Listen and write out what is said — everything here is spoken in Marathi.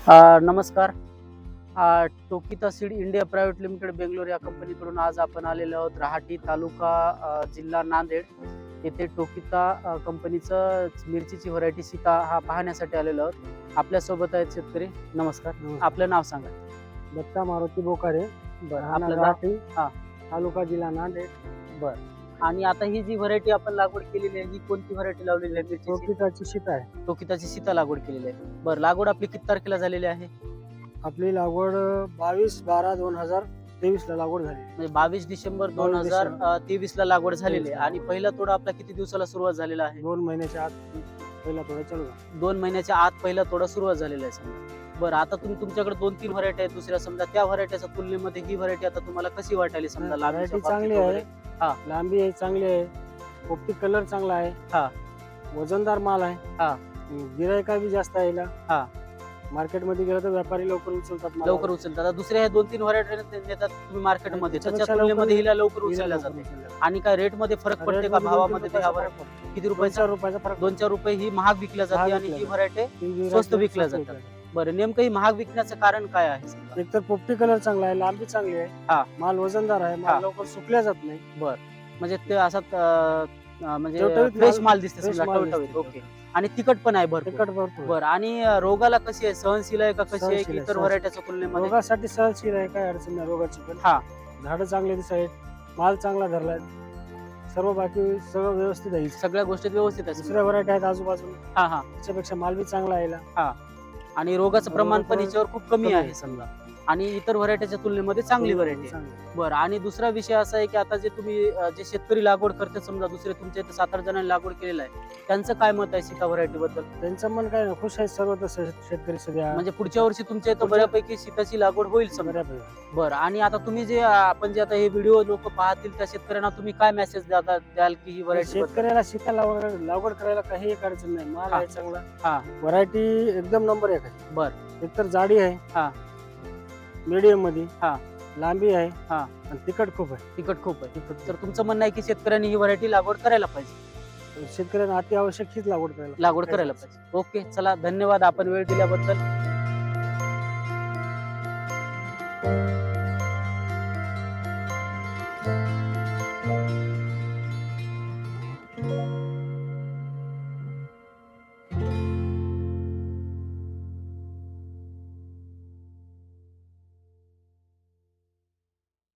नमस्कार. Tokita seed India private limited Bangalore या कंपनीकडून आज आपण आलेलो आहोत रहाटी तालुका जिल्हा नांदेड येथे टोकिता कंपनीचं मिरचीची व्हरायटी सीता हा पाहण्यासाठी आलेलो आहोत. आपल्यासोबत आहेत शेतकरी. नमस्कार. आपलं नाव सांगा. दत्ता मारुती बोकारे, आपलं गाव? राहटी हा. तालुका जिल्हा नांदेड. आणि आता ही जी व्हरायटी आपण लागवड केलेली आहे ही कोणती व्हरायटी लावलेली आहे मिरचीची? टोकिताची सीता आहे. टोकिताची सीता लागवड केलेली आहे. बरं, लागवड आपली किती तारखेला झालेली आहे? आपली लागवड 22/12/2023 ला लागवड झाली. म्हणजे 22 डिसेंबर 2023 ला लागवड झालेली आहे. आणि पहिला तोडा आपला किती दिवसाला सुरुवात झालेला आहे? 2 महिन्याच्या आत पहिला थोडा चालू झाला. 2 महिन्याच्या आत पहिला तोडा सुरुवात झालेला आहे समजा. बरं, आता तुम्ही तुमच्याकडे 2-3 व्हरायटी आहेत दुसऱ्या, समजा त्या व्हरायटीच्या तुलनेमध्ये ही व्हरायटी आता तुम्हाला कशी वाटायली? समजा व्हरायटी चांगली आहे, लांबी आहे चांगली आहे, पोपटी कलर चांगला आहे, हा. वजनदार माल आहे, हा. गिरायका बी जास्त आहे. हा. मार्केट मध्ये गेलं तर व्यापारी लवकर उचलतात माल. लवकर उचलतात. आता दुसऱ्या ह्या 2-3 व्हरायटी नेतात तुम्ही मार्केटमध्ये, त्याच्या त्याच्यापेक्षा तुलनेमध्ये हिला लवकर हिला उचलल्या लवकर जाते. उचलल्या. आणि काय रेट मध्ये फरक पडते का? रेटमध्ये भावामध्ये 2-3 ह्या रुपयाचा व्हरायटी फरक पडतो. किती रुपयाचा? 2-4 रुपयाचा फरक 2-4 रुपये ही महाग विकल्या जाते महाग आणि विकल्या ही व्हरायटी पडतो. स्वस्त विकल्या जातात. बरं, नेमकं ही महाग विकण्याचं कारण काय आहे समजा? एक तर पोपटी कलर चांगला आहे, लांबी चांगली आहे, हा. माल वजनदार आहे, हा. माल लवकर सुकल्या जात नाही. म्हणजे ते असं म्हणजे टवटवीत फ्रेश माल- माल दिसते फ्रेश समजा, माल टवटवीत. दिसते. ओके. आणि तिखट पण आहे भरपूर. तिखट भरपूर. बरं, आणि रोगाला कशी आहे? सहनशील आहे का? कशी आहे सहनशील की आहे, इतर व्हरायटीच्या तुलनेमध्ये? रोगासाठी सहनशील आहे, काय अडचण नाही रोगाची पण. हा. झाडं चांगले दिसत आहेत, माल चांगला धरलाय, सर्व बाकी सगळं व्यवस्थित आहे. सगळ्या गोष्टी व्यवस्थित आहे दुसऱ्या व्हरायटी आहेत आजूबाजूला, हा. त्याच्यापेक्षा माल बी चांगला आहे. आणि रोगाचं प्रमाण पण रोगाचं याच्यावर खूप कमी आहे समजा, आणि इतर व्हरायटीच्या तुलनेमध्ये चांगली व्हरायटी. बरं, आणि दुसरा विषय असा आहे की आता जे तुम्ही जे शेतकरी लागवड करते समजा, दुसरे तुमच्या इथे 7-8 जणांनी लागवड केलेलं आहे, त्यांचं काय मत आहे सीता व्हरायटी बद्दल? त्यांचं मन काय नाही, खुश आहे सर्व तसं शेतकरी सध्या. म्हणजे पुढच्या वर्षी तुमच्या इथं बऱ्यापैकी सीताची लागवड होईल समजा. बऱ्यापैकी. बरं, आणि आता तुम्ही जे आपण जे आता हे व्हिडिओ लोक पाहतील त्या शेतकऱ्यांना तुम्ही काय मेसेज द्याल की ही व्हरायटी? शेतकऱ्याला सीता लागवड करायला काही एक अडचण नाही, माल हा. आहे चांगला, हा. व्हरायटी एकदम नंबर 1 आहे. बरं. एकतर जाडी आहे, हा. मीडियम मध्ये, हा. लांबी आहे, हा. आणि तिखट खूप आहे. तिखट खूप आहे. तर तुमचं म्हणणं आहे की शेतकऱ्यांनी ही व्हरायटी लागवड करायला पाहिजे? शेतकऱ्यांना अति आवश्यक हीच लागवड लागवड करायला पाहिजे. ओके, चला, धन्यवाद आपण वेळ दिल्याबद्दल.